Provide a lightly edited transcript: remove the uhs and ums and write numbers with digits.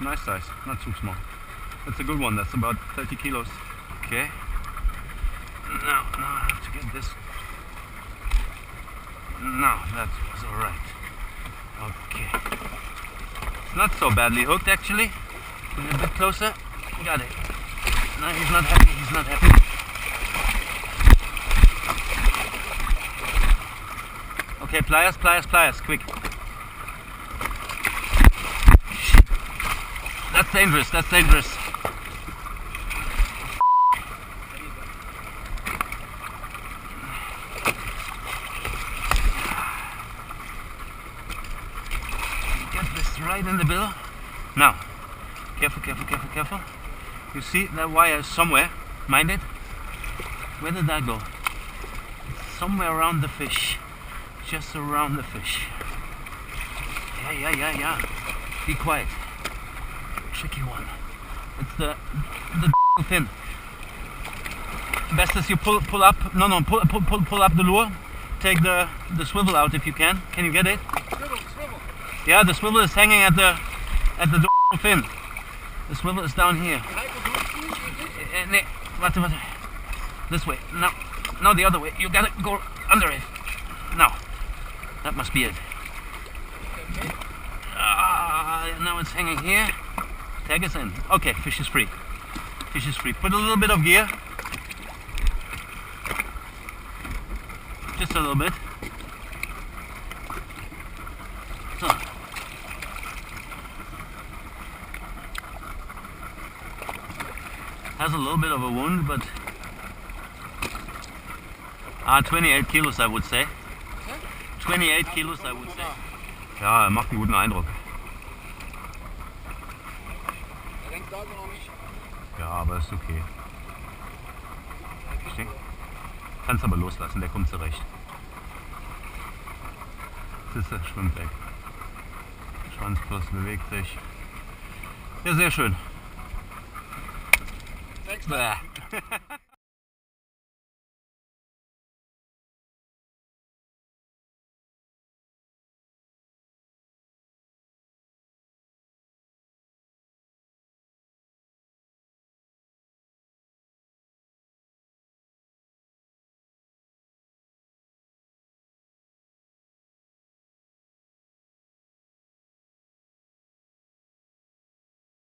Nice size, not too small. That's a good one, that's about 30 kilos. Okay. Now I have to get this. No, that was alright. Okay. It's not so badly hooked actually. A bit closer. Got it. No, he's not happy, he's not happy. Okay, pliers, pliers, pliers, quick. Shit. That's dangerous, that's dangerous. Get this right in the bill. Now, careful, careful, careful, careful. You see that wire is somewhere. Mind it. Where did that go? It's somewhere around the fish. Just around the fish. Yeah. Be quiet. Tricky one. It's the fin. Best is you pull up. Pull up the lure. Take the swivel out if you can. Can you get it? Swivel. Yeah, the swivel is hanging at the fin. The swivel is down here. Warte. This way. No, the other way. You gotta go under it. No. That must be it. Now it's hanging here. Tag us in. Okay, fish is free. Fish is free. Put a little bit of gear. Just a little bit. So. Has a little bit of a wound, but 28 kilos I would say. 28 kilos I would say. Ja, er macht einen guten Eindruck. Ja, aber ist okay. Kannst aber loslassen, der kommt zurecht. Das ist er, schwimmt weg. Schwanzflosse bewegt sich. Ja, sehr schön. Bäh.